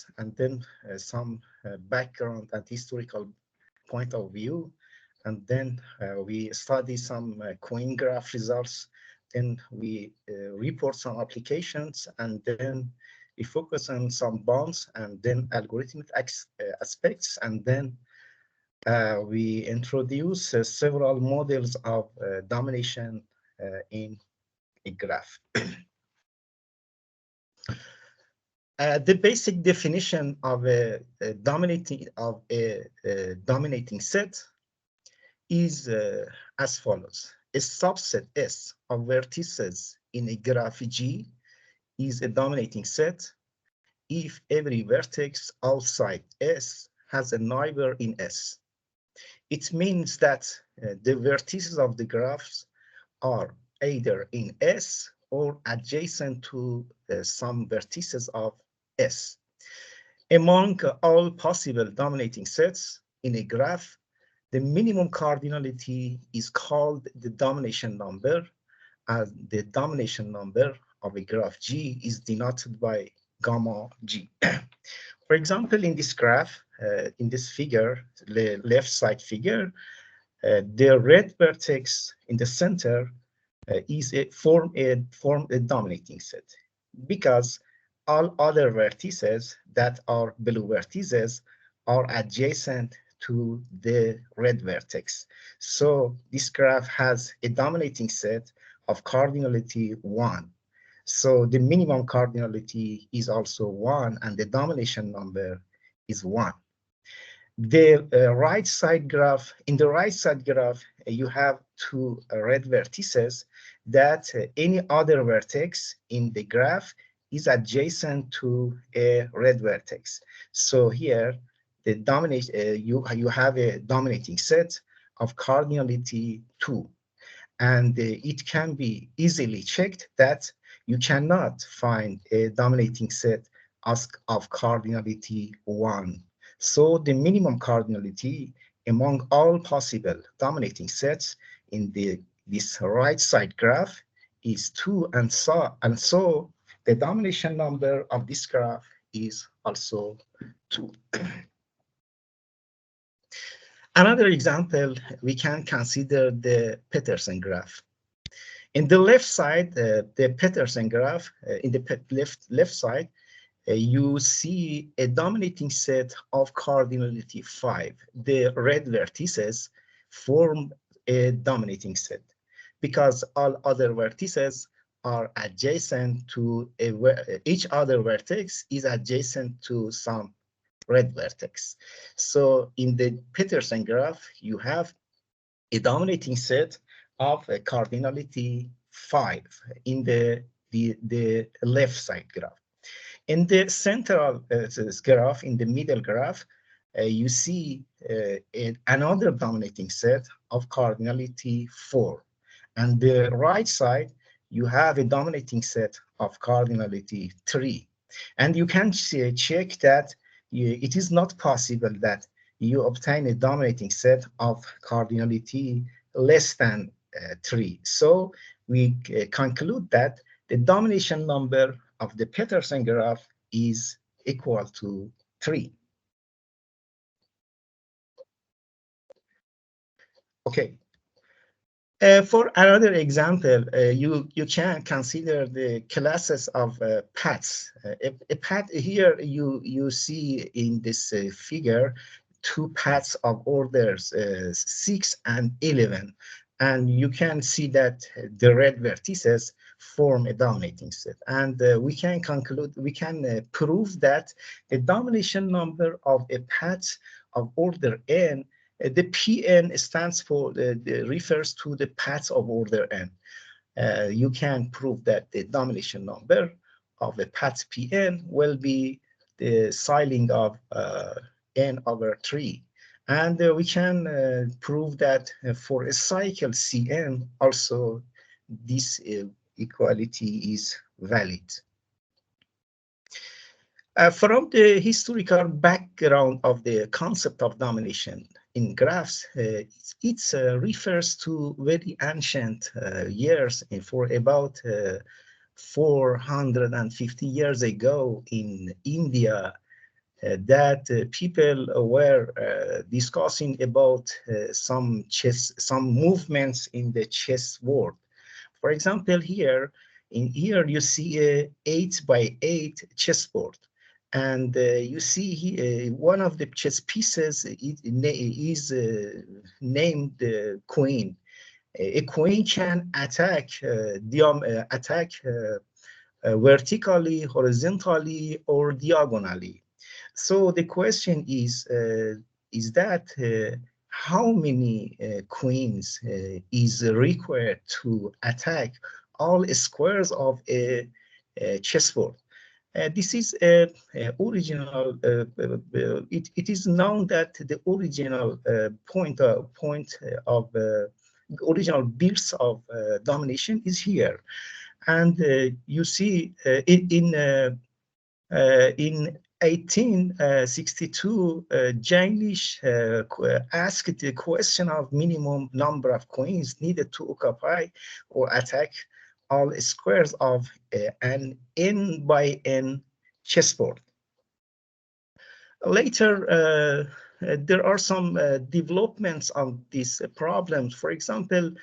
results, and then some background and historical point of view. And then we study some coin graph results. Then we report some applications, and then we focus on some bonds and then algorithmic aspects. And then we introduce several models of domination in a graph. The basic definition of a dominating set is as follows: a subset S of vertices in a graph G is a dominating set if every vertex outside S has a neighbor in S. It means that the vertices of the graphs are either in S or adjacent to some vertices of S. Among all possible dominating sets in a graph, the minimum cardinality is called the domination number, as the domination number of a graph G is denoted by gamma G. For example, in this graph, in this figure, the left side figure, the red vertex in the center form a dominating set, because all other vertices that are blue vertices are adjacent to the red vertex. So this graph has a dominating set of cardinality 1. So the minimum cardinality is also 1, and the domination number is 1. The right side graph, in the right side graph, you have two red vertices that any other vertex in the graph is adjacent to a red vertex. So here, the you have a dominating set of cardinality 2, and it can be easily checked that you cannot find a dominating set of cardinality 1. So the minimum cardinality among all possible dominating sets in this right side graph is 2, and so the domination number of this graph is also 2. Another example, we can consider the Petersen graph. In the left side, the Petersen graph, in the left side, you see a dominating set of cardinality 5. The red vertices form a dominating set because all other vertices are adjacent to each other vertex is adjacent to some red vertex. So in the Petersen graph, you have a dominating set of a cardinality 5 in the left side graph. In the central graph, in the middle graph, you see another dominating set of cardinality 4. And the right side, you have a dominating set of cardinality 3. And you can check that it is not possible that you obtain a dominating set of cardinality less than 3. So we conclude that the domination number of the Petersen graph is equal to 3. Okay. For another example, you can consider the classes of paths. A path here you see in this figure 2 paths of orders 6 and 11, and you can see that the red vertices form a dominating set. And we can prove that the domination number of a path of order n, the Pn stands for, refers to the paths of order n. You can prove that the domination number of a path Pn will be the ceiling of n over 3. And we can prove that for a cycle Cn also this equality is valid. From the historical background of the concept of domination in graphs, it refers to very ancient years, for about 450 years ago in India. that people were discussing about some movements in the chessboard. For example, here you see a 8x8 chessboard, and you see here, one of the chess pieces is named queen. A queen can attack vertically, horizontally, or diagonally. So the question is that how many queens is required to attack all squares of a chessboard? This is original. It is known that the original point of original birth of domination is here, and you see in 1862, Jailish asked the question of minimum number of queens needed to occupy or attack all squares of an n by n chessboard. Later, there are some developments on these problems. For example,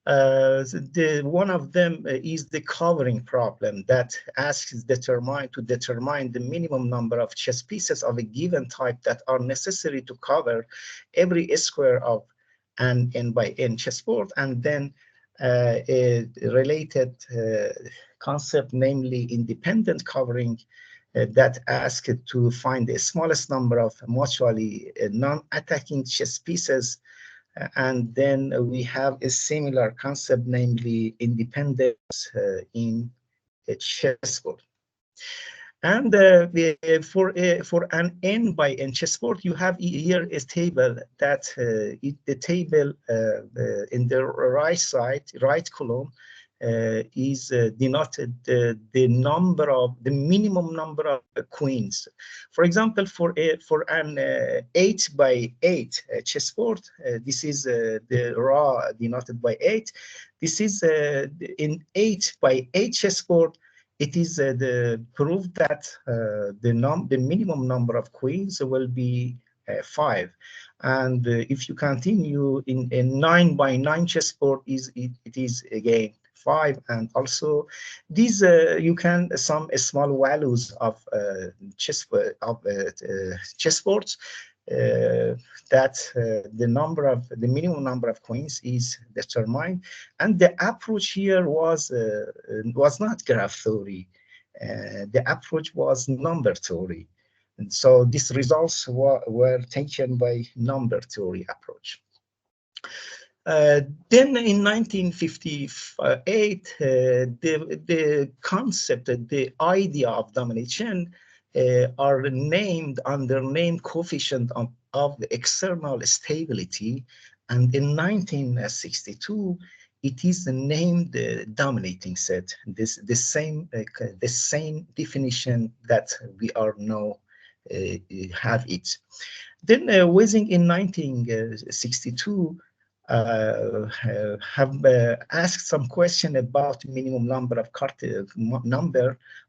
one of them is the covering problem that asks to determine the minimum number of chess pieces of a given type that are necessary to cover every square of an n by n chessboard, and then a related concept, namely independent covering, that asks to find the smallest number of mutually non-attacking chess pieces. And then we have a similar concept, namely independence in a chessboard. And for an n by n chessboard, you have here a table that the table in the right side, right column, is denoted the minimum number of queens. For example, for an 8x8 chessboard, this is the raw denoted by 8. This is in 8x8 chessboard. It is the proof that the minimum number of queens will be 5. And if you continue in a 9x9 chessboard, it is again 5. And also these you can some small values of chessboards that the minimum number of queens is determined, and the approach here was not graph theory. The approach was number theory, and so these results were taken by number theory approach. Then in 1958, the concept, the idea of domination are named under name coefficient of the external stability, and in 1962, it is named the dominating set. The same definition that we are now have it. Then Wissing in 1962 have asked some question about minimum number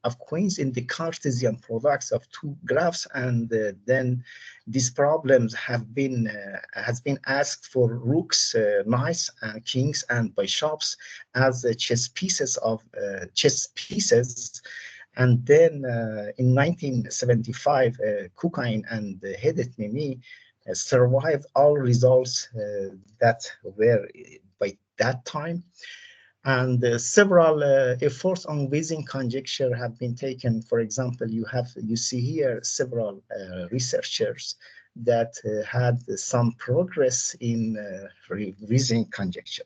of queens in the Cartesian products of two graphs, and then these problems have been has been asked for rooks, knights, and kings, and bishops as chess pieces. And then in 1975, Kukain and Hedetmimi survived all results that were by that time, and several efforts on Wissing conjecture have been taken. For example, you see here several researchers that had some progress in Wissing conjecture.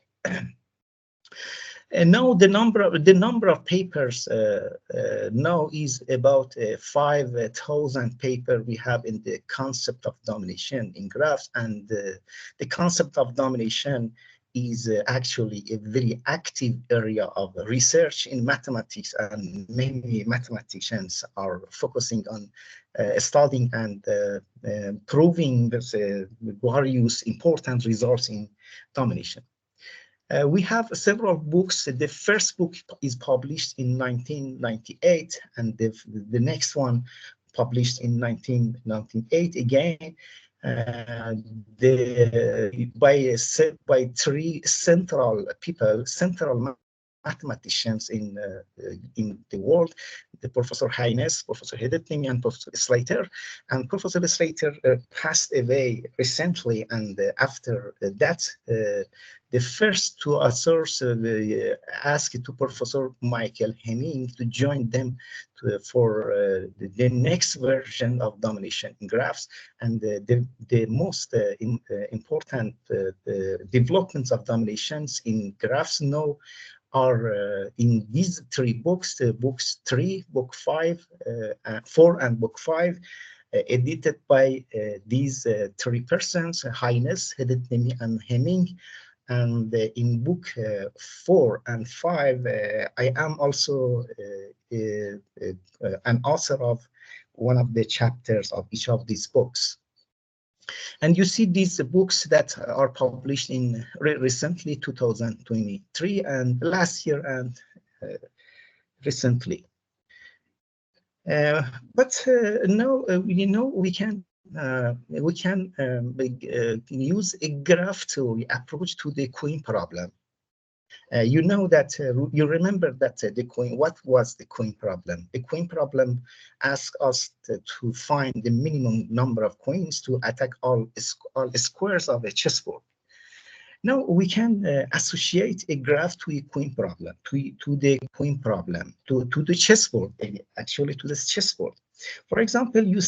And now the number of papers now is about 5,000 papers we have in the concept of domination in graphs, and the concept of domination is actually a very active area of research in mathematics, and many mathematicians are focusing on studying and proving various important results in domination. We have several books. The first book is published in 1998, and the next one published in 1998 again. By three central people, central mathematicians in the world, the Professor Haynes, Professor Hedetnimi, and Professor Slater. And Professor Slater passed away recently, and after that, the first two authors asked to Professor Michael Hemming to join them for the next version of domination in graphs. And the most important developments of dominations in graphs now are in these three books, books 3, book 5, 4, and book 5, edited by these three persons, Haynes, Hedetnimi, and Hemming. And in book 4 and 5, I am also an author of one of the chapters of each of these books. And you see these books that are published in recently 2023 and last year and recently. But now we can use a graph theory approach to the Queen problem. You know that you remember that the Queen. What was the Queen problem? The Queen problem asked us to find the minimum number of queens to attack all squares of a chessboard. Now we can associate a graph to a Queen problem, to the Queen problem, to the chessboard, actually to this chessboard. For example, you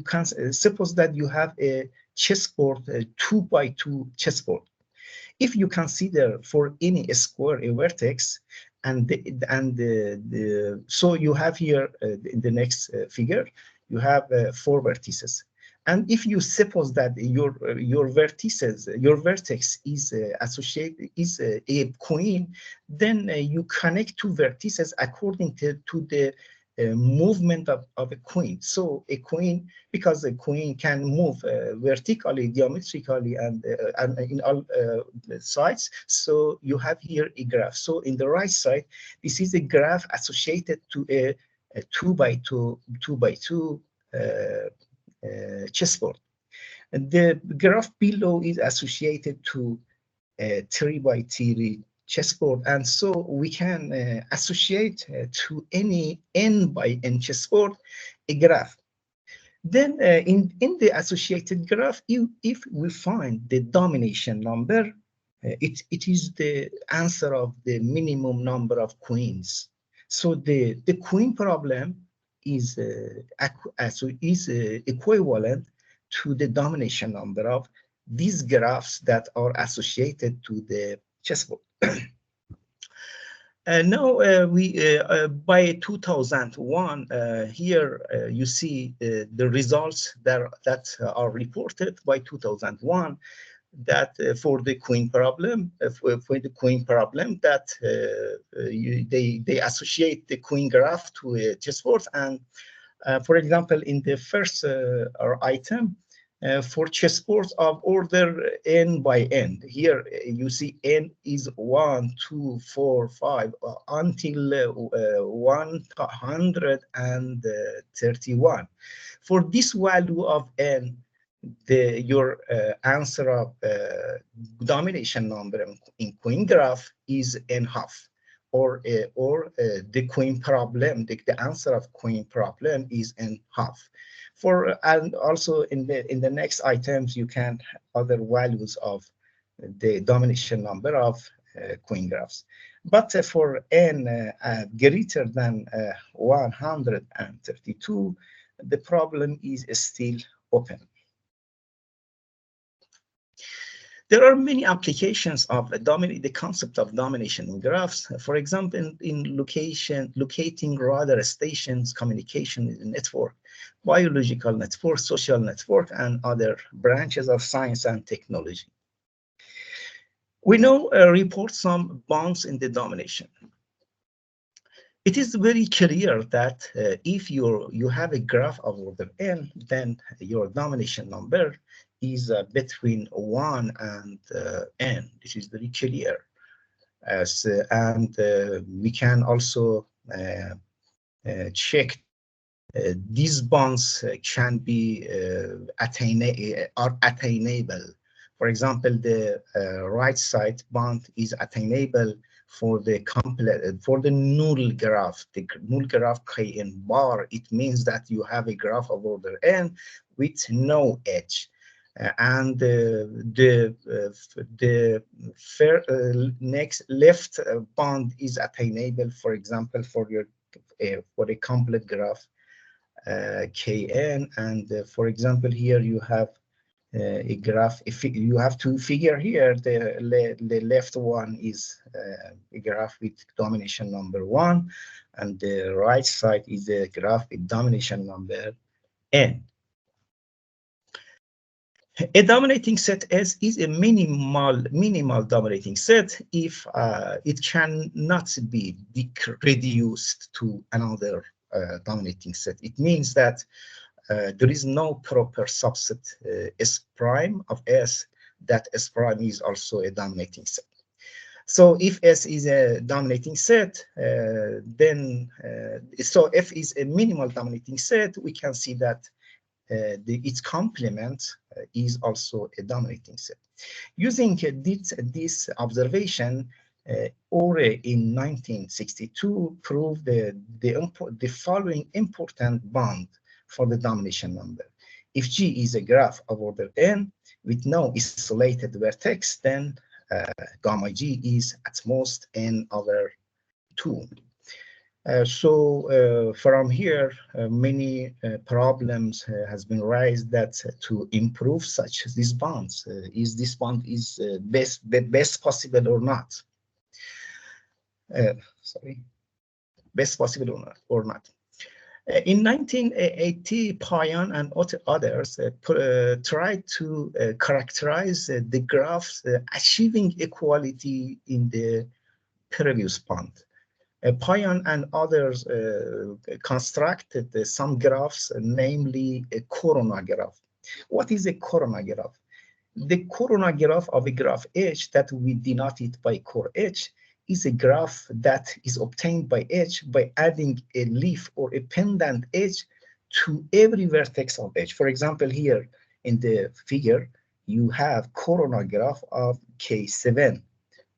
can suppose that you have a chessboard, a 2x2 chessboard. If you consider for any square a vertex, so you have here in the next figure, you have 4 vertices. And if you suppose that your vertices, your vertex is associated a queen, then you connect two vertices according to the movement of a queen. So a queen, because a queen can move vertically, diametrically, and in all sides. So you have here a graph. So in the right side, this is a graph associated to a 2x2 chessboard. And the graph below is associated to a 3x3 chessboard, and so we can associate to any n by n chessboard a graph. Then in the associated graph, if we find the domination number, it is the answer of the minimum number of queens. So the queen problem is equivalent to the domination number of these graphs that are associated to the chessboard. Now by 2001, here you see the results that are reported by 2001, that for the queen problem, that they associate the queen graph to a chessboard. And for example, in the first item, for chessboards of order n by n. Here you see n is 1, 2, 4, 5 until 131. For this value of n, your answer of domination number in queen graph is n half. Or the queen problem, the answer of queen problem is n half. And also in the next items, you can other values of the domination number of queen graphs. But for n greater than 132, the problem is still open. There are many applications of the concept of domination in graphs. For example, in locating radar stations, communication network, biological network, social network, and other branches of science and technology. We now report some bounds in the domination. It is very clear that if you have a graph of order n, then your domination number is between 1 and n. This is very clear. And we can also check these bonds can be are attainable. For example, the right side bond is attainable for the null graph. The null graph Kn bar, it means that you have a graph of order n with no edge. The next left bond is attainable, for example, for a complete graph Kn, and for example, here you have a graph. If you have to figure here, the left one is a graph with domination number 1, and the right side is a graph with domination number n. A dominating set S is a minimal dominating set if it cannot be reduced to another dominating set. It means that there is no proper subset S prime of S that S prime is also a dominating set. So if S is a dominating set, so F is a minimal dominating set, we can see that its complement is also a dominating set. Using this observation, Ore in 1962 proved the following important bond for the domination number. If G is a graph of order n with no isolated vertex, then gamma G is at most n over 2. From here, many problems has been raised that to improve such these bonds, is this bond is best possible or not? Best possible or not? In 1980, Payan and others tried to characterize the graphs achieving equality in the previous bond. Payan and others constructed some graphs, namely a corona graph. What is a corona graph? The corona graph of a graph H that we denote it by core H is a graph that is obtained by H by adding a leaf or a pendant edge to every vertex of H. For example, here in the figure, you have corona graph of K7.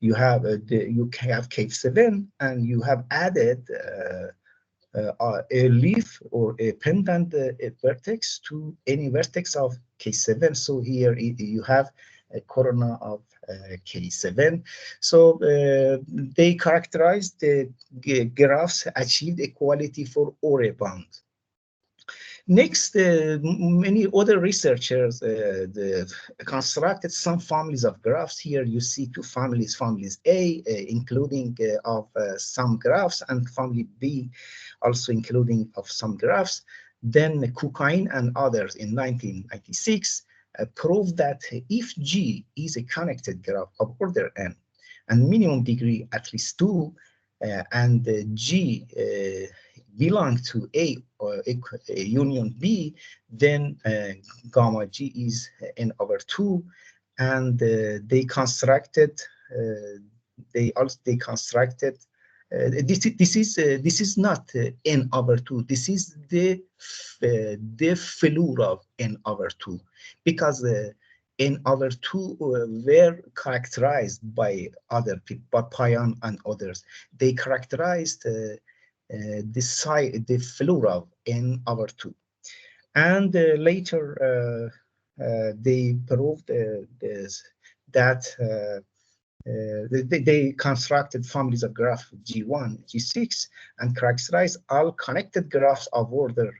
You have K7, and you have added a leaf or a pendant vertex to any vertex of K7. So here you have a corona of K7. So they characterized the graphs achieved equality for Ore bond. Next, many other researchers constructed some families of graphs. Here you see two families, families A, including of some graphs, and family B, also including of some graphs. Then Kukain and others in 1996 proved that if G is a connected graph of order n and minimum degree at least 2, and G belong to A or a union B, then gamma G is n over 2, and they constructed this is not n over 2. This is the fluor of n over 2, because n over 2 were characterized by other people, by Payan and others. They characterized the fluor of n over 2, and later they proved that they constructed families of graph G1, G6, and characterized all connected graphs of order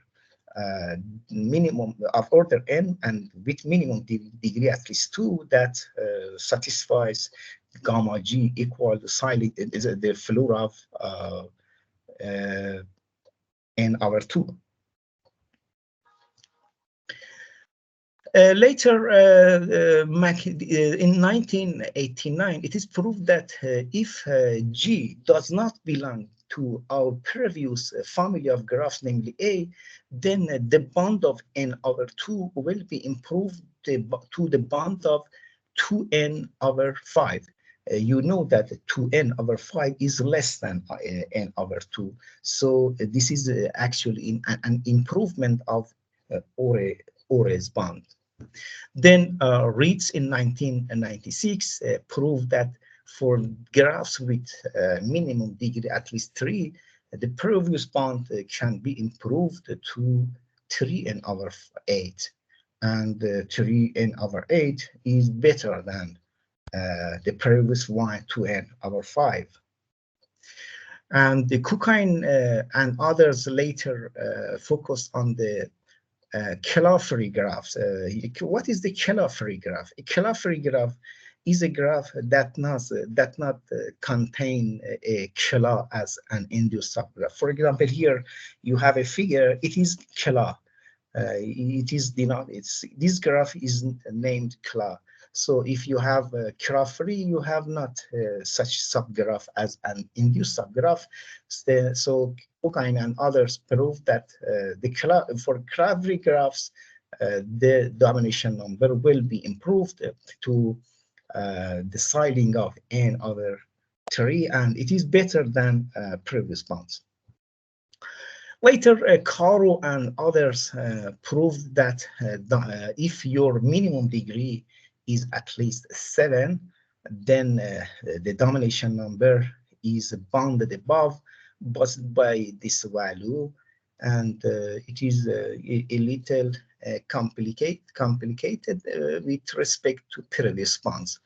minimum of order n and with minimum degree at least 2 that satisfies gamma G equal to the fluor of n over 2. Later, in 1989, it is proved that if G does not belong to our previous family of graphs, namely A, then the bond of n over 2 will be improved to the bond of 2n over 5. you know that 2n over 5 is less than n over 2. So this is actually an improvement of Ore's bond. Then Reeds in 1996 proved that for graphs with minimum degree at least 3, the previous bond can be improved to 3n over 8. And 3n over 8 is better than the previous one, 2n over 5. And the Kukain and others later focused on the Calafri graphs. What is the Calafri graph? A Calafri graph is a graph that not contain a Kala as an induced subgraph. For example, here you have a figure. It is Kala. It is denoted. This graph is named Kala. So if you have Calafri, you have not such subgraph as an induced subgraph. So Kukain and others prove that for Calafri graphs, the domination number will be improved to the siding of n over 3, and it is better than previous bonds. Later, Caro and others proved that if your minimum degree is at least 7, then the domination number is bounded above but by this value, and it is a little complicated with respect to previous bonds.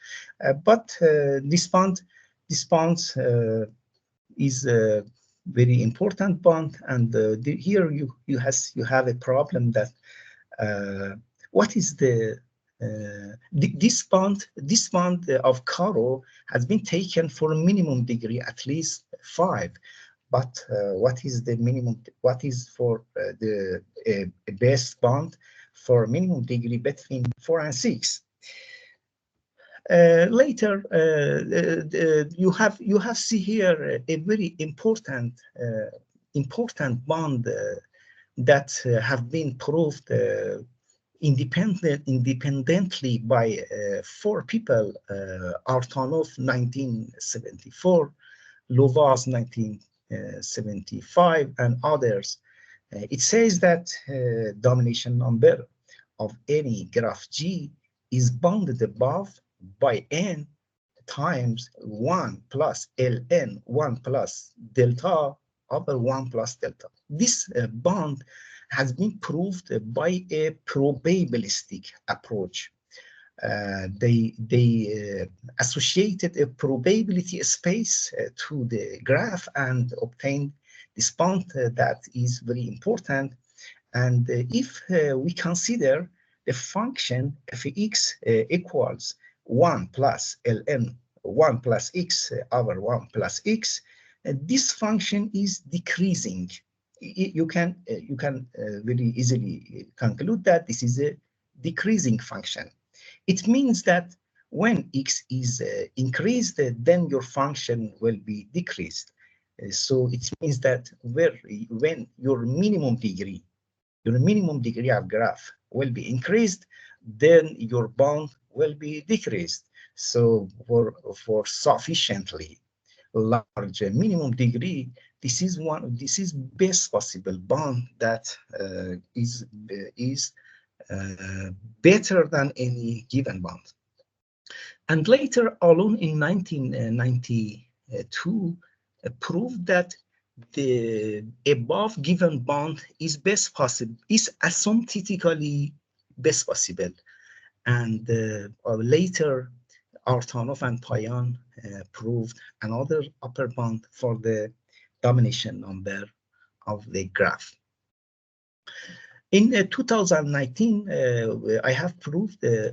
But this bond is a very important bond, and here you have a problem that what is this bond of Caro has been taken for a minimum degree at least 5, but what is the minimum? What is for the best bond for minimum degree between 4 and 6? Later, you have see here a very important bond that have been proved independently by 4 people: Artanov 1974, Lovász 1975, and others. It says that domination number of any graph G is bounded above by n times 1 plus ln 1 plus delta over 1 plus delta. This bond has been proved by a probabilistic approach. They associated a probability space to the graph and obtained this bond that is very important. And if we consider the function fx equals 1 plus ln 1 plus x over 1 plus x, this function is decreasing. You can very easily conclude that this is a decreasing function. It means that when x is increased, then your function will be decreased. So it means that when your minimum degree of graph will be increased, then your bond will be decreased. So for sufficiently large minimum degree, this is best possible bond that is better than any given bond. And later, alone in 1992, proved that the above given bond is asymptotically best possible. And later, Artanov and Payan proved another upper bound for the domination number of the graph. In 2019, I have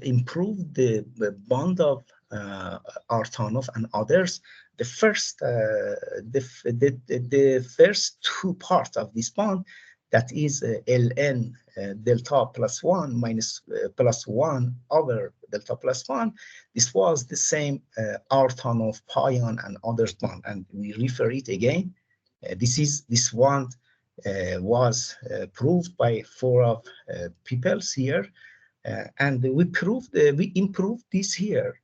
improved the bond of Artanov and others. The first 2 parts of this bond, that is ln delta plus 1 minus plus 1 over delta plus 1. This was the same Artanov, Payan, and others bond, and we refer it again. This one was proved by 4 of peoples here, and we improved this here.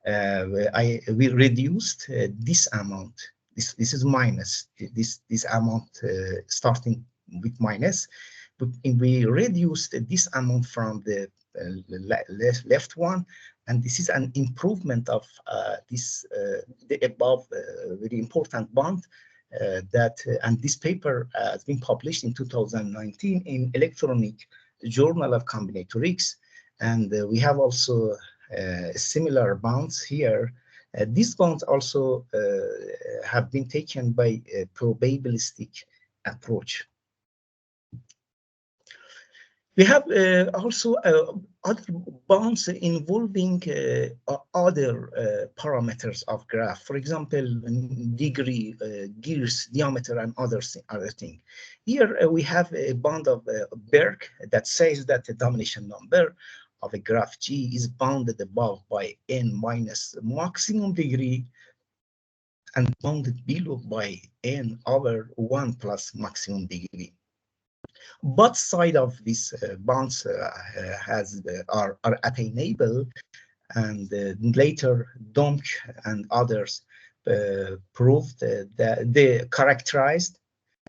we reduced this amount. This is minus this amount starting with minus, but we reduced this amount from the left one, and this is an improvement of the above very important bond and this paper has been published in 2019 in Electronic Journal of Combinatorics, and we have also similar bonds here. These bonds also have been taken by a probabilistic approach. We have also other bounds involving other parameters of graph, for example, degree, gears, diameter, and other things. Here we have a bound of Berg that says that the domination number of a graph G is bounded above by n minus maximum degree and bounded below by n over 1 plus maximum degree. Both sides of these bounds are attainable, and later Domk and others proved that they characterized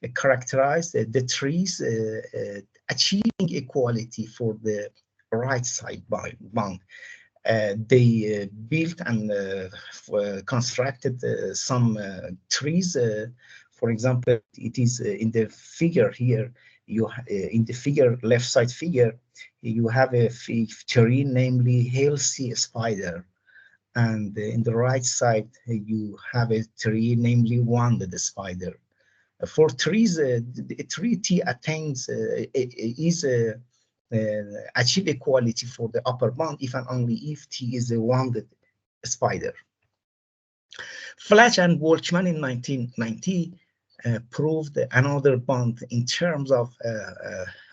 the trees achieving equality for the right side bound. They built and constructed some trees. For example, it is in the figure here. In the figure, left side figure, you have a tree, namely healthy spider, and in the right side you have a tree, namely wounded spider. For trees, the tree T attains achieve equality for the upper bound if and only if T is a wounded spider. Flash and Boltzmann in 1990 proved another bond in terms of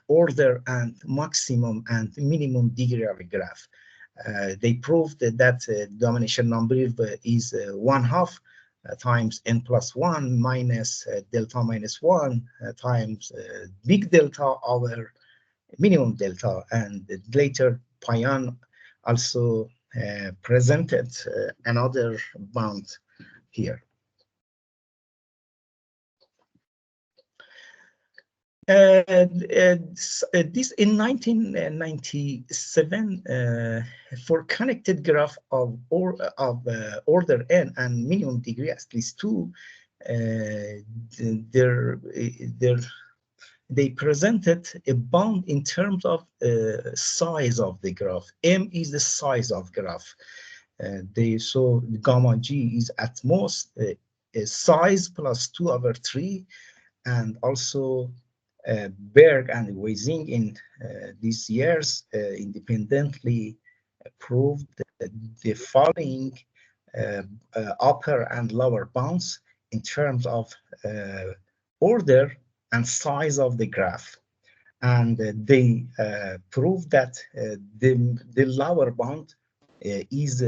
order and maximum and minimum degree of a graph. They proved that domination number is 1/2 times n plus 1 minus delta minus 1 times big delta over minimum delta, and later Payan also presented another bound here. This in 1997 for connected graph of order n and minimum degree at least 2, they presented a bound in terms of size of the graph. M is the size of graph. They saw gamma G is at most a size plus 2/3, and also Berg and Weising in these years independently proved the following upper and lower bounds in terms of order and size of the graph. And they proved that the lower bound is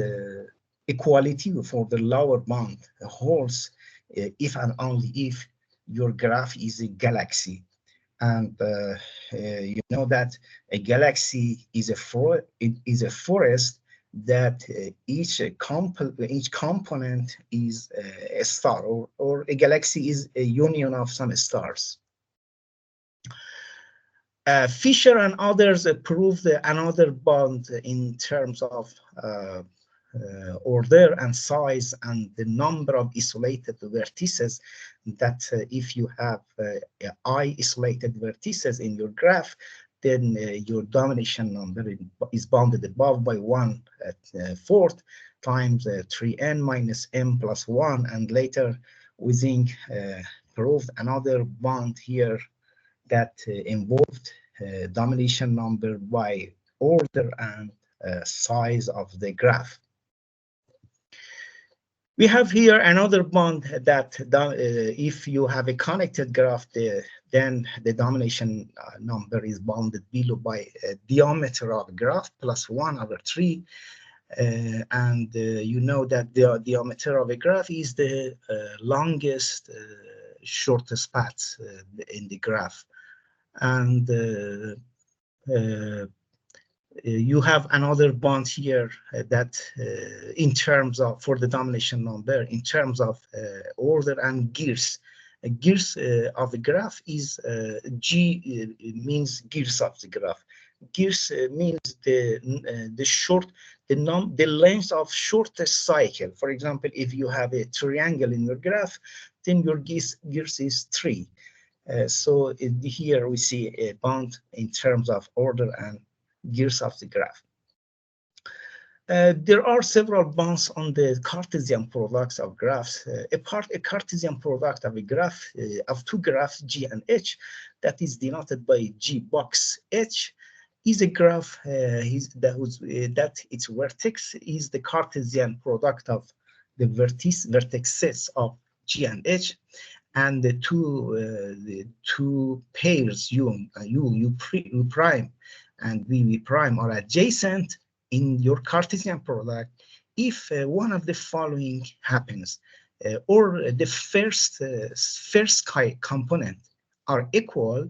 equality for the lower bound holds if and only if your graph is a galaxy. And you know that a galaxy is a forest that each component is a star, or a galaxy is a union of some stars. Fisher and others proved another bond in terms of order and size and the number of isolated vertices, that if you have I isolated vertices in your graph, then your domination number is bounded above by 1/4 times 3n minus m plus 1, and later Weising proved another bond here that involved domination number by order and size of the graph. We have here another bond that if you have a connected graph, then the domination number is bounded below by diameter of graph plus 1/3. And you know that the diameter of a graph is the longest, shortest path in the graph. And You have another bond here that in terms of, for the domination number, in terms of order and gears. Gears of the graph is G means gears of the graph. Gears means the short, the length of shortest cycle. For example, if you have a triangle in your graph, then your gears is 3. So here we see a bond in terms of order and gears of the graph. There are several bonds on the Cartesian products of graphs. A Cartesian product of a graph of two graphs G and H that is denoted by G box H is a graph that its vertex is the Cartesian product of the vertices of G and H, and the two pairs U prime and V prime are adjacent in your Cartesian product if one of the following happens, or the first component are equal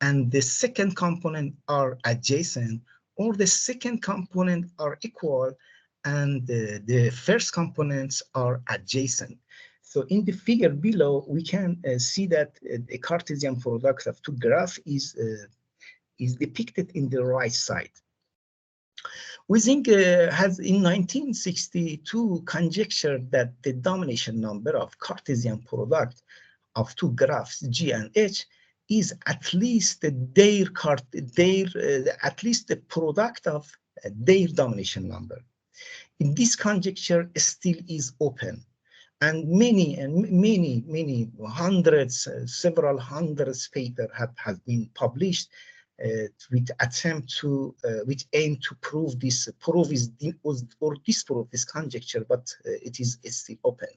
and the second component are adjacent, or the second component are equal and the first components are adjacent. So in the figure below, we can see that the Cartesian product of two graphs is depicted in the right side. Wissing has in 1962 conjectured that the domination number of Cartesian product of two graphs G and H is at least at least the product of their domination number. This conjecture still is open, and many hundreds, several hundreds papers have been published with aim to prove this, or disprove this conjecture, but it is still open.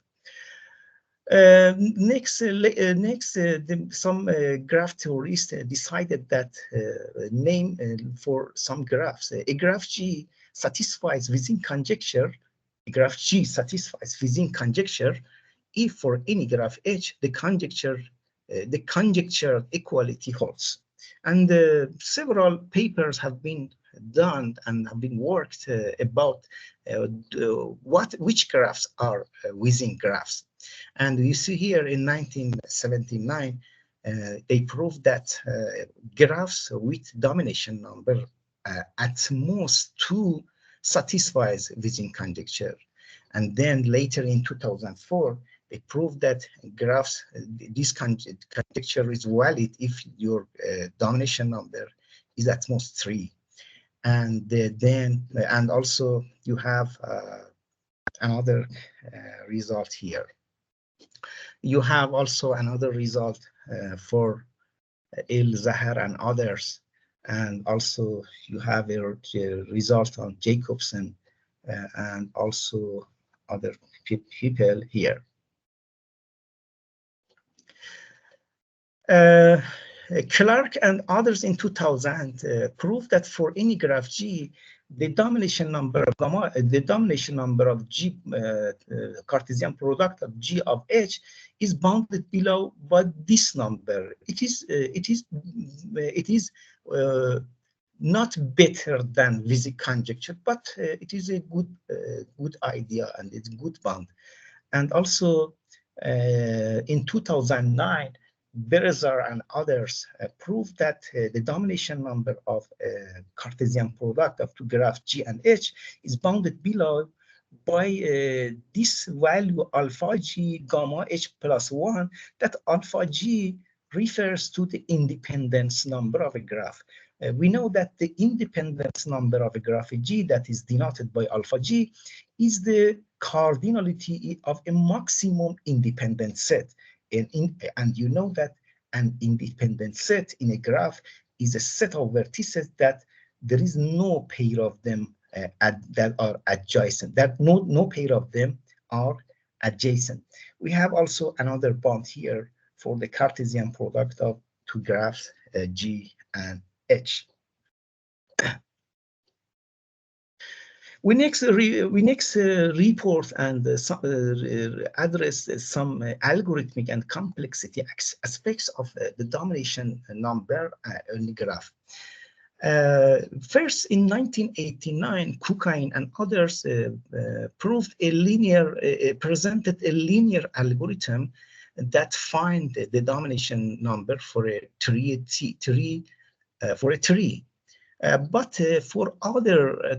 Some graph theorists decided that name for some graphs. A graph G satisfies Wissing conjecture. A graph G satisfies Wissing conjecture if for any graph H the conjecture equality holds. And several papers have been done and have been worked about which graphs are Wissing graphs. And you see here in 1979, they proved that graphs with domination number at most 2 satisfies Wissing conjecture. And then later in 2004, they proved that graphs, this conjecture is valid if your domination number is at most 3. And and also you have another result here. You have also another result for El Zahar and others, and also you have a result on Jacobson and also other people here. Clark and others in 2000 proved that for any graph G, the domination number of gamma, the domination number of G Cartesian product of G of H is bounded below by this number. It is not better than Wissing conjecture, but it is a good idea and it's good bound. And also in 2009. Berezer and others proved that the domination number of Cartesian product of two graphs G and H is bounded below by this value alpha G gamma H plus 1, that alpha G refers to the independence number of a graph. We know that the independence number of a graph G that is denoted by alpha G is the cardinality of a maximum independent set. And you know that an independent set in a graph is a set of vertices that there is no pair of them that are adjacent, that no pair of them are adjacent. We have also another bond here for the Cartesian product of two graphs G and H. We next report and address some algorithmic and complexity aspects of the domination number in the graph. First, in 1989, Kukain and others presented a linear algorithm that find the domination number for a tree. But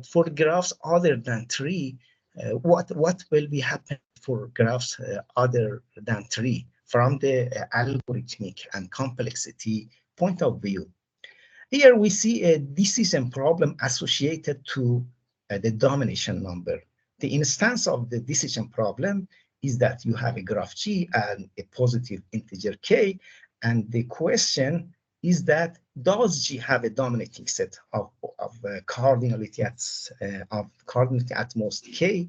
for graphs other than tree, what will be happen for graphs other than tree from the algorithmic and complexity point of view? Here we see a decision problem associated to the domination number. The instance of the decision problem is that you have a graph G and a positive integer K, and the question is that does G have a dominating set of cardinality at most K?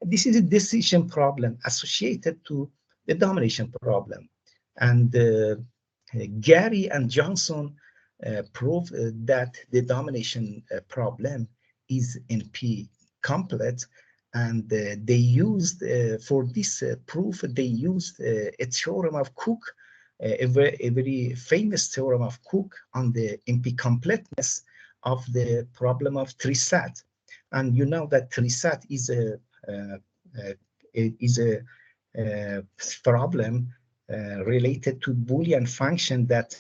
This is a decision problem associated to the domination problem. And Gary and Johnson proved that the domination problem is NP complete, and they used for this proof they used a theorem of Cook, a very famous theorem of Cook on the NP completeness of the problem of trisat. And you know that trisat is a problem related to Boolean function that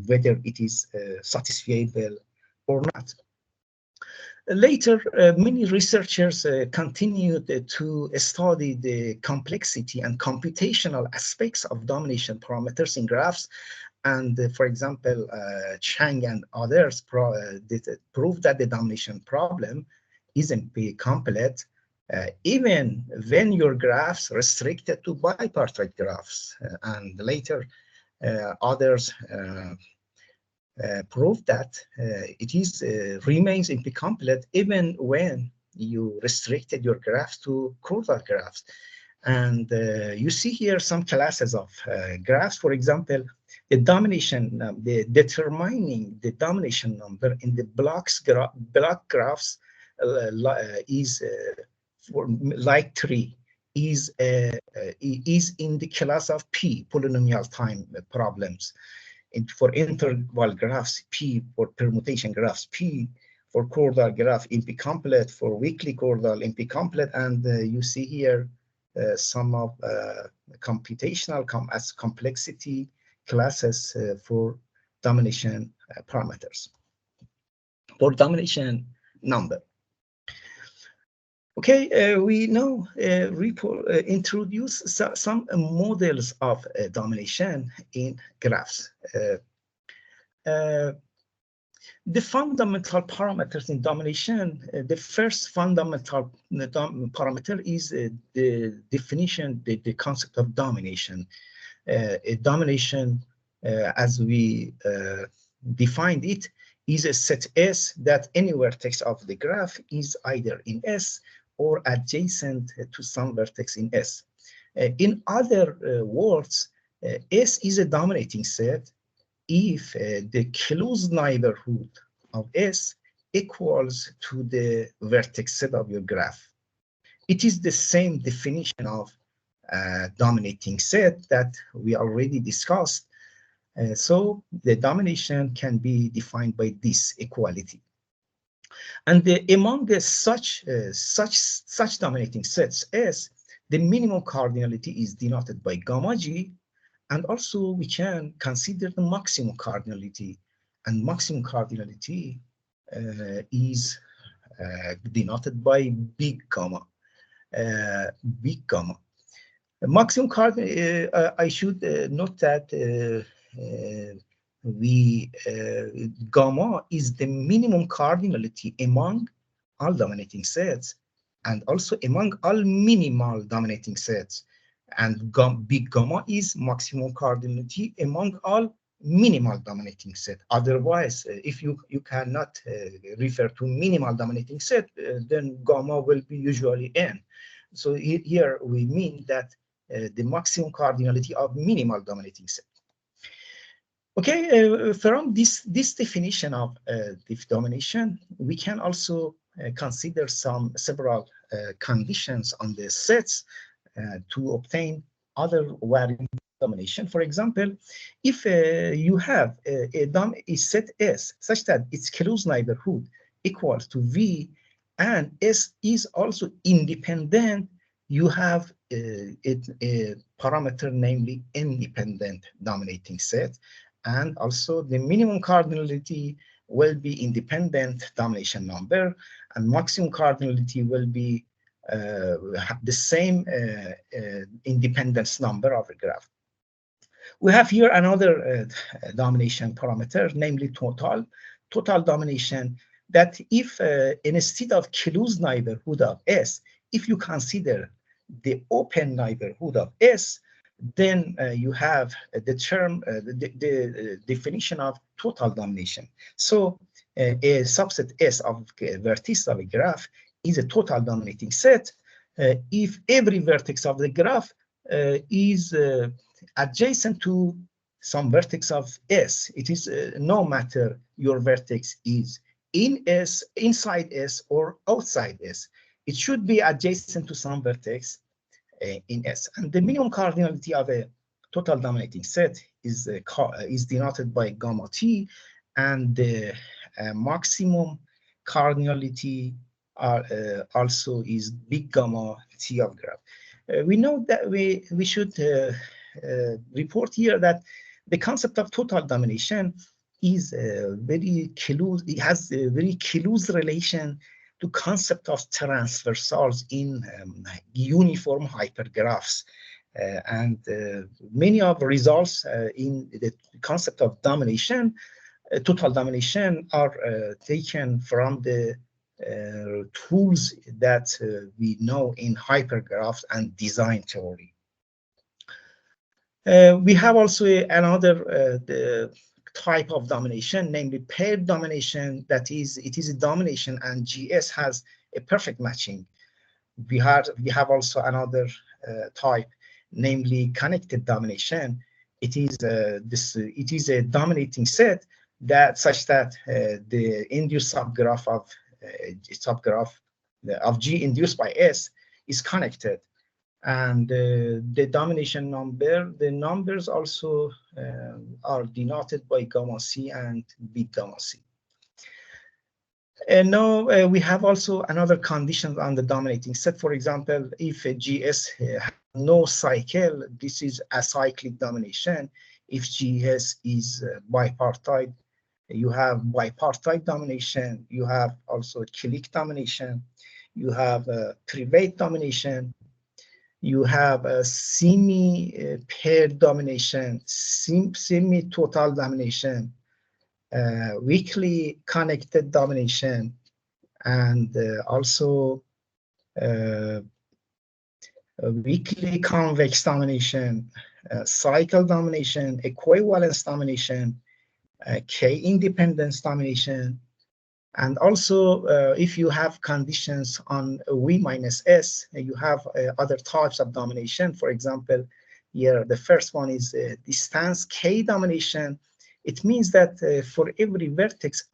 whether it is satisfiable or not. Later, many researchers continued to study the complexity and computational aspects of domination parameters in graphs. And for example, Chang and others proved that the domination problem isn't complete even when your graphs restricted to bipartite graphs. And later, others proved that it is remains incomplete even when you restricted your graphs to chordal graphs. And you see here some classes of graphs. For example, the domination, determining the domination number in the block graphs is for like 3 is in the class of P, polynomial time problems. And for interval graphs, P, for permutation graphs, P, for chordal graph, NP complete, for weakly chordal, NP complete, and you see here some of computational as complexity classes for domination parameters, for domination number. Okay, we now introduce some models of domination in graphs. The fundamental parameters in domination, the first fundamental parameter is the definition, the concept of domination. A domination, as we defined it, is a set S that any vertex of the graph is either in S or adjacent to some vertex in S. In other words, S is a dominating set if the closed neighborhood of S equals to the vertex set of your graph. It is the same definition of dominating set that we already discussed. So the domination can be defined by this equality. And among such dominating sets S, the minimum cardinality is denoted by gamma G, and also we can consider the maximum cardinality, and maximum cardinality is denoted by big gamma. Big gamma. Maximum cardinality, I should note that gamma is the minimum cardinality among all dominating sets and also among all minimal dominating sets, and big gamma is maximum cardinality among all minimal dominating set. Otherwise, if you cannot refer to minimal dominating set, then gamma will be usually n. So here we mean that the maximum cardinality of minimal dominating set. Okay, from this definition of domination, we can also consider several conditions on the sets to obtain other variables domination. For example, if you have a set S such that its closed neighborhood equals to V and S is also independent, you have a parameter, namely independent dominating set. And also the minimum cardinality will be independent domination number, and maximum cardinality will be the same independence number of a graph. We have here another domination parameter, namely total domination, that if instead of closed neighborhood of S, if you consider the open neighborhood of S, then you have the term, the definition of total domination. So a subset S of vertices of a graph is a total dominating set if every vertex of the graph is adjacent to some vertex of S. It is no matter your vertex is in S, inside S, or outside S. It should be adjacent to some vertex in S. And the minimum cardinality of a total dominating set is denoted by gamma T, and the maximum cardinality also is big gamma T of graph. We know that we should report here that the concept of total domination is very close. It has a very close relation to concept of transversals in uniform hypergraphs. And many of the results in the concept of domination, total domination, are taken from the tools that we know in hypergraphs and design theory. We have also another type of domination, namely paired domination. That is, it is a domination and GS has a perfect matching. We have also another type, namely connected domination. It is a dominating set that such that the induced subgraph of G induced by S is connected, and the domination number, the numbers also are denoted by gamma C and big gamma C. And now we have also another condition on the dominating set. For example, if a GS has no cycle, this is acyclic domination. If GS is bipartite, you have bipartite domination. You have also clique domination. You have private domination. You have a semi-paired domination, semi-total domination, weakly connected domination, and also weakly convex domination, cycle domination, equivalence domination, K-independence domination. And also, if you have conditions on V minus S, you have other types of domination. For example, here the first one is distance K domination. It means that for every vertex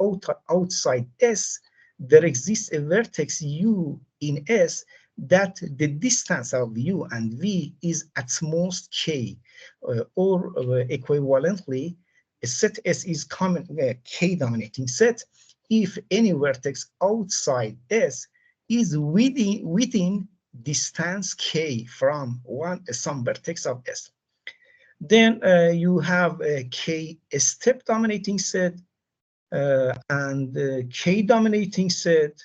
outside S, there exists a vertex U in S that the distance of U and V is at most K, or equivalently, a set S is common K dominating set if any vertex outside S is within distance K from some vertex of S. Then you have a K step dominating set and K dominating set,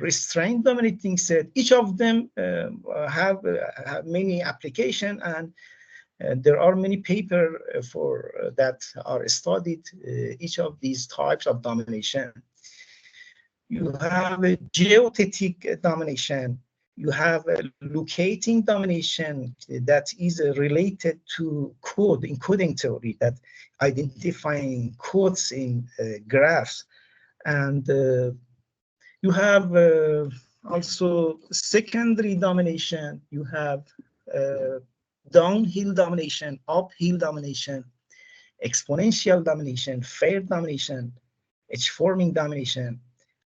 restraint dominating set. Each of them have many applications, and there are many papers for that are studied each of these types of domination. You have a geothetic domination. You have a locating domination that is related to code, encoding theory, that identifying codes in graphs. And you have also secondary domination. You have downhill domination, uphill domination, exponential domination, fair domination, edge-forming domination,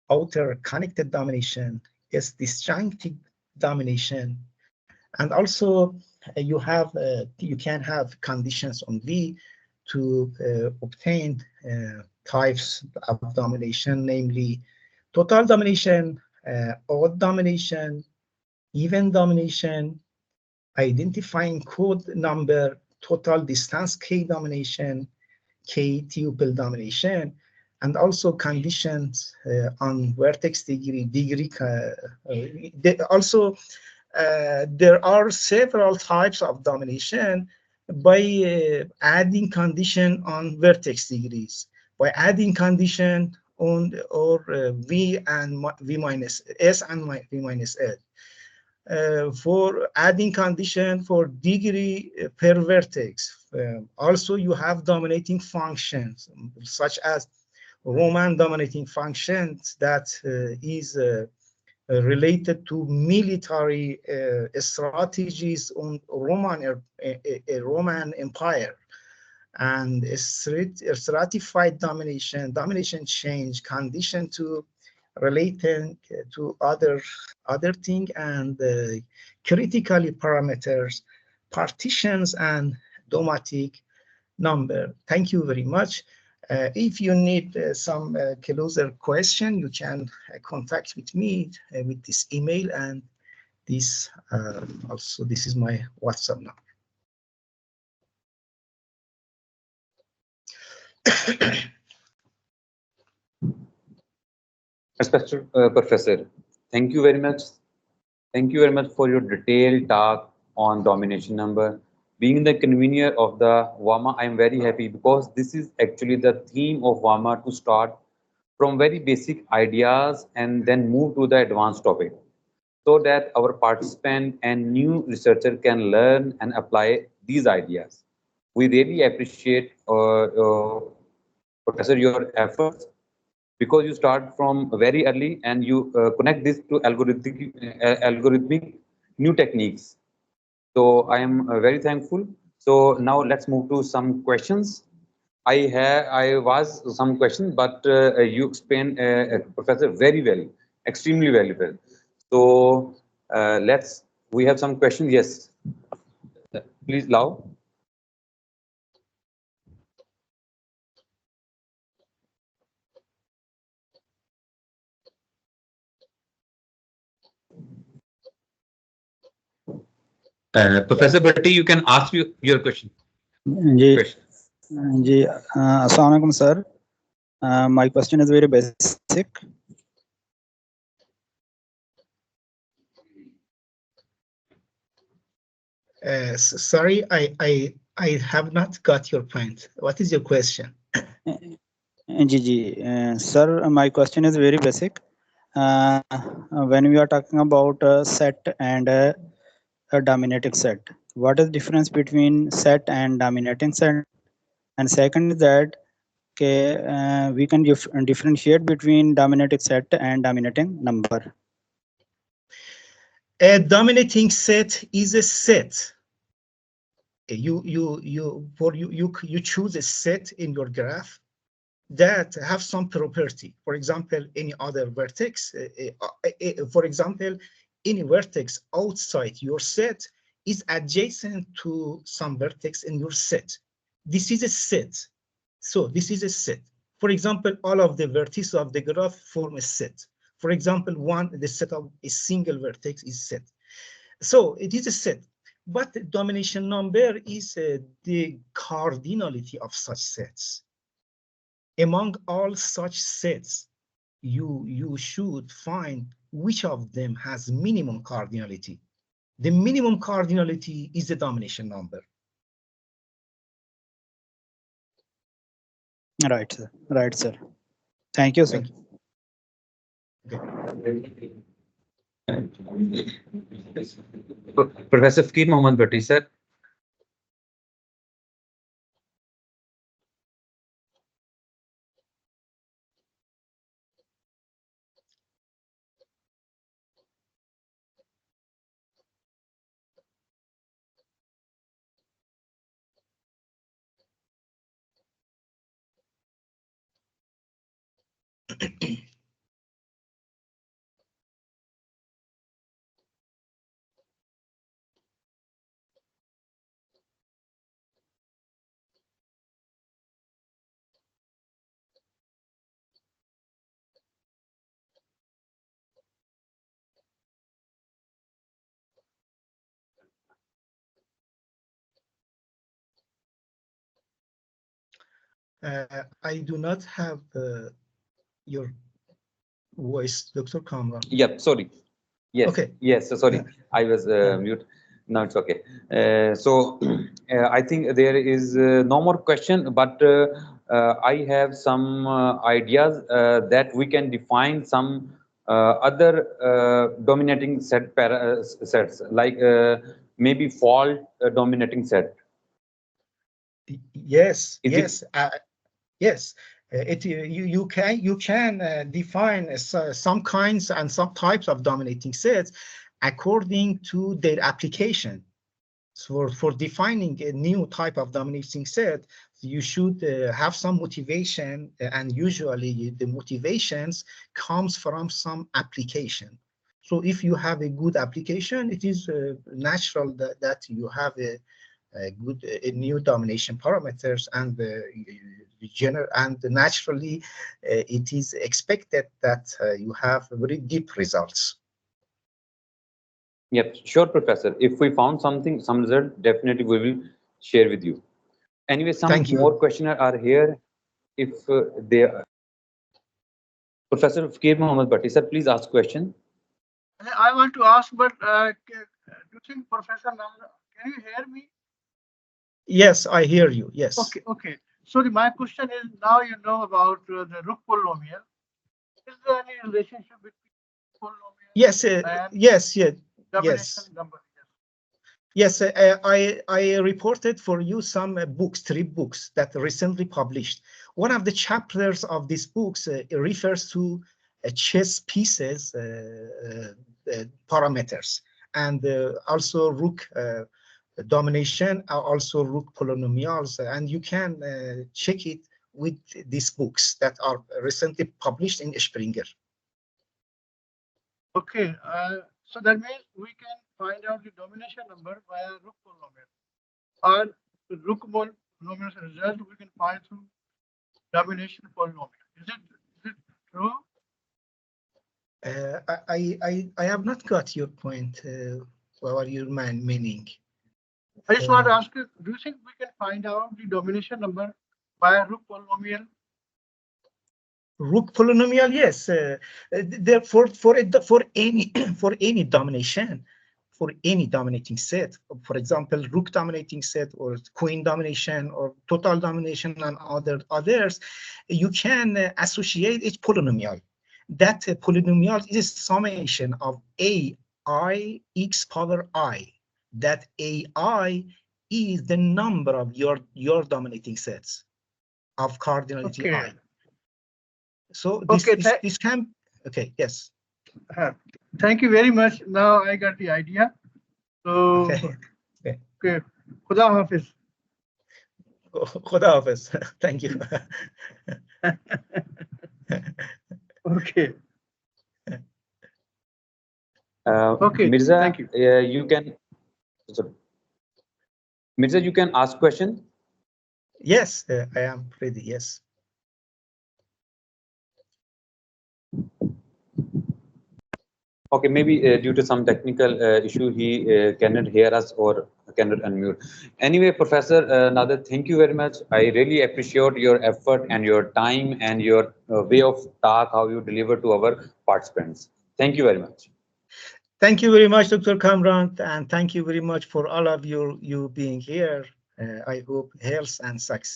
outer connected domination, S disjunctive domination. And also you can have conditions on V to obtain types of domination, namely total domination, odd domination, even domination, identifying code number, total distance K domination, K tuple domination, and also conditions on vertex degree. Also, there are several types of domination by adding condition on vertex degrees, by adding condition on or V and V minus S and V minus L. For adding condition for degree per vertex. Also, you have dominating functions such as Roman dominating functions that is related to military strategies on Roman Empire, and stratified domination change condition to relating to other thing, and critically parameters, partitions, and domatic number. Thank you very much. If you need some closer question, you can contact with me with this email, and this also this is my WhatsApp number. Respected Professor, thank you very much. Thank you very much for your detailed talk on domination number. Being the convener of the WAMA, I am very happy because this is actually the theme of WAMA, to start from very basic ideas and then move to the advanced topic, so that our participant and new researcher can learn and apply these ideas. We really appreciate, Professor, your efforts, because you start from very early and you connect this to algorithmic new techniques. So I am very thankful. So now let's move to some questions. I was some questions, but you explained, Professor, very well, extremely very well. So let's, we have some questions. Yes, please, Lau. Professor Bhatti, you can ask your question. जी जी अस्सलाम वालेकुम sir. My question is very basic. Sorry, I have not got your point. What is your question? Sir, my question is very basic. When we are talking about set and a dominating set, what is the difference between set and dominating set? And second is that we can differentiate between dominating set and dominating number. A dominating set is a set. You choose a set in your graph that have some property. For example, any other vertex. For example, any vertex outside your set is adjacent to some vertex in your set. This is a set. So this is a set. For example, all of the vertices of the graph form a set. For example, the set of a single vertex is set. So it is a set. But the domination number is the cardinality of such sets. Among all such sets, you should find which of them has minimum cardinality. The minimum cardinality is the domination number. Right, sir. Right, sir. Thank you, sir. Thank you. Okay. Professor Fakir Mohammed Bhatti, sir. I do not have your voice, Dr. Kamran. Yep, sorry. Yes, Okay. yes, so sorry, I was mute. No, it's okay. So I think there is no more question, but I have some ideas that we can define some other dominating sets, like maybe fault dominating set. Yes, Is it? yes, yes. You can define some kinds and some types of dominating sets according to their application. So for defining a new type of dominating set, you should have some motivation, and usually the motivations comes from some application. So if you have a good application, it is natural that you have a good new domination parameters, and naturally it is expected that you have very deep results. Yep, sure, Professor. If we found something, some result, definitely we will share with you. Anyway, some Thank more you. questions are here. If they, Professor Fakir Mohammed Bhatti, sir, please ask question. I want to ask, but do you think, Professor Nanda, can you hear me? Yes, I hear you. Yes. Okay, okay. So my question is, now you know about the Rook polynomial. Is there any relationship between polynomial Yes. and Yes. Yes. domination Yes. number? Yes, I reported for you some books, 3 books that recently published. One of the chapters of these books refers to chess pieces parameters, and also rook domination, also rook polynomials, and you can check it with these books that are recently published in Springer. Okay, so that means we can find out the domination number via Rook polynomial. Or the Rook polynomial result we can find through domination polynomial. Is it true? I have not got your point. What are your meaning? I just want to ask you, do you think we can find out the domination number via Rook polynomial? Rook polynomial, yes. Therefore, for any for any domination, for any dominating set, for example, rook dominating set or queen domination or total domination and others, you can associate a polynomial. That polynomial is a summation of ai x power I. That ai is the number of your dominating sets of cardinality Okay. I. So Okay. this can, okay, yes. Thank you very much. Now I got the idea. So Okay. okay. Khuda Hafiz. Khuda Hafiz. Thank you. Okay. Okay, Mirza, thank you. You can, sorry. Mirza, you can ask question. Yes, I am ready. Yes. Okay, maybe due to some technical issue, he cannot hear us or cannot unmute. Anyway, Professor Nader, thank you very much. I really appreciate your effort and your time and your way of talk, how you deliver to our participants. Thank you very much. Thank you very much, Dr. Kamran, and thank you very much for all of you being here. I hope health and success.